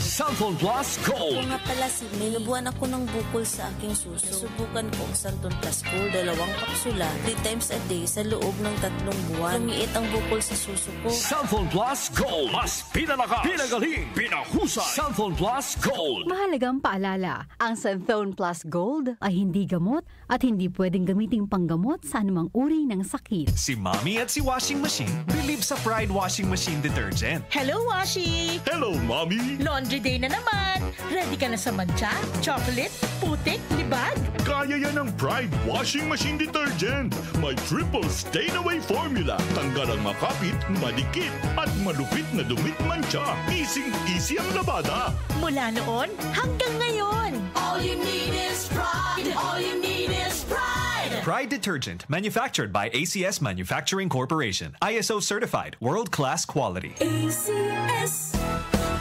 Santon Plus Gold. Ako nga pala si May. Nabuhan ako ng bukol sa aking suso. Subukan ko ang Santon Plus Gold, 2 kapsula, 3 times a day sa loob ng 3 buwan. Lumiit ang bukol sa suso ko. Santon Plus Gold. Mas pinalakas, pinagaling, pinahusay. Santon Plus Gold. Mahalagang paalala, ang Santon Plus Gold ay hindi gamot at hindi pwedeng gamiting panggamot sa anumang uri ng sakit. Si Mommy at si Washing Machine believe sa Pride Washing Machine Detergent. Hello, Washi! Hello, Mommy. Laundry day na naman. Ready ka na sa mancha, chocolate, putik, libag? Kaya yan ang Pride Washing Machine Detergent. May triple stain-away formula. Tanggal ang makapit, madikit, at malupit na dumit mancha. Easy ang labada. Mula noon hanggang ngayon. All you need is pride. All you need is pride. Pride Detergent, manufactured by ACS Manufacturing Corporation. ISO certified, world-class quality. ACS.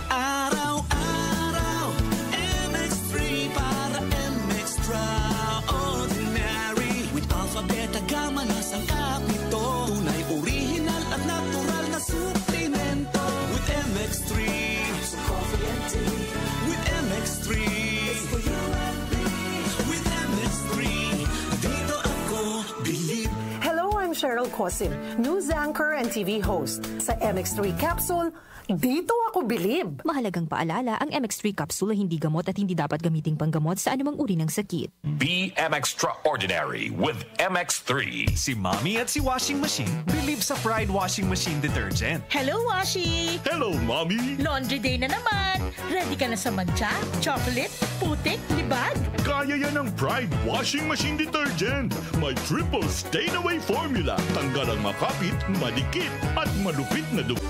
Araw-araw, MX3 para MX-Traordinary. With Alpha, Beta, Gamma na sangkap nito. Tunay, original at natural na suplemento. With MX3, so coffee and tea. With MX3, it's for you and me. With MX3, dito ako believe. Hello, I'm Cheryl Cosim, news anchor and TV host. Sa MX3 Capsule, dito ako bilib. Mahalagang paalala, ang MX3 capsule ay hindi gamot at hindi dapat gamiting panggamot sa anumang uri ng sakit. Be extraordinary with MX3. Si Mommy at si Washing Machine believe sa Pride Washing Machine Detergent. Hello, Washi! Hello, Mommy. Laundry day na naman. Ready ka na sa mancha, chocolate, putik, libag? Kaya yan ang Pride Washing Machine Detergent. May triple stain-away formula. Tanggal ang makapit, madikit, at malupit na dumit.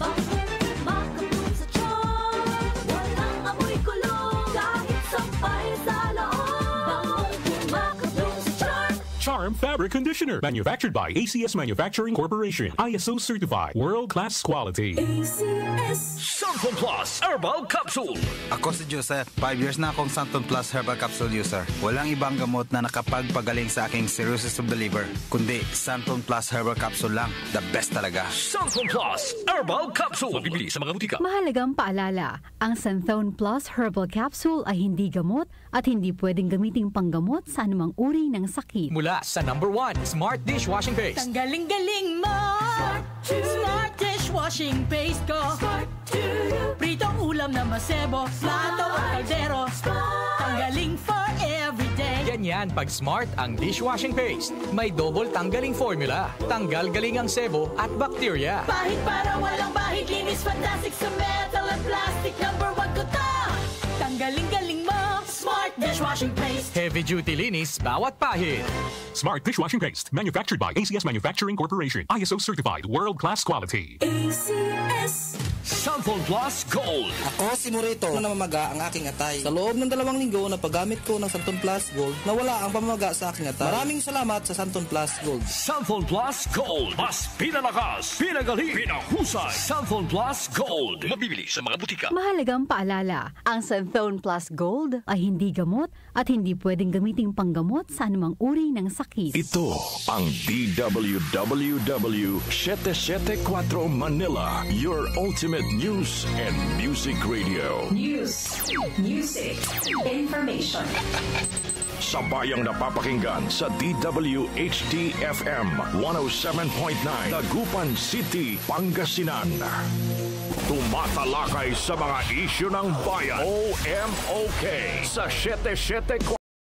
Bakit makapun sa tiyan? Walang amoy kulong kahit sampay sa loob. Bakit makapun sa tiyan? Charm Fabric Conditioner, manufactured by ACS Manufacturing Corporation. ISO certified, world-class quality. ACS. Santon Plus Herbal Capsule. Ako si Joseph. 5 years na akong Santon Plus Herbal Capsule user. Walang ibang gamot na nakapagpagaling sa aking cirrhosis of the liver, kundi Santon Plus Herbal Capsule lang. The best talaga. Santon Plus Herbal Capsule. Mabibili sa mga butika. Mahalagang paalala, ang Santon Plus Herbal Capsule ay hindi gamot at hindi pwedeng gamiting panggamot sa anumang uri ng sakit. Mula sa #1 Smart Dishwashing Paste. Tanggaling-galing mo! Smart dishwashing paste ko. Pritong ulam na masebo, plato o kaldero. Tanggaling for everyday. Ganyan pag Smart ang dishwashing paste. May double tanggaling formula. Tanggal galing ang sebo at bakterya. Bahid para walang bahid, linis fantastic sa metal and plastic. #1 ko to. Tanggaling-galing mo. Smart dishwashing paste. Heavy duty linis bawat pahid. Smart Dishwashing Paste, manufactured by ACS Manufacturing Corporation. ISO certified, world-class quality. ACS. Santon Plus Gold. Ako si Morito na namamaga ang aking atay. Sa loob ng 2 linggo na paggamit ko ng Santon Plus Gold, nawala ang pamamaga sa aking atay. Maraming salamat sa Santon Plus Gold. Santon Plus Gold. Mas pinalakas, pinagaling, pinahusay. Santon Plus Gold. Mabibili sa mga butika. Mahalagang paalala, ang Santon Plus Gold ay hindi gamot at hindi pwedeng gamiting panggamot sa anumang uri ng sakit. Ito ang DWWW 774 Manila, your ultimate news and music radio. News, music, information. Sabayang napapakinggan sa DWHD-FM 107.9 Dagupan City, Pangasinan. Tumatalakay sa mga isyu ng bayan. OMOK sa 774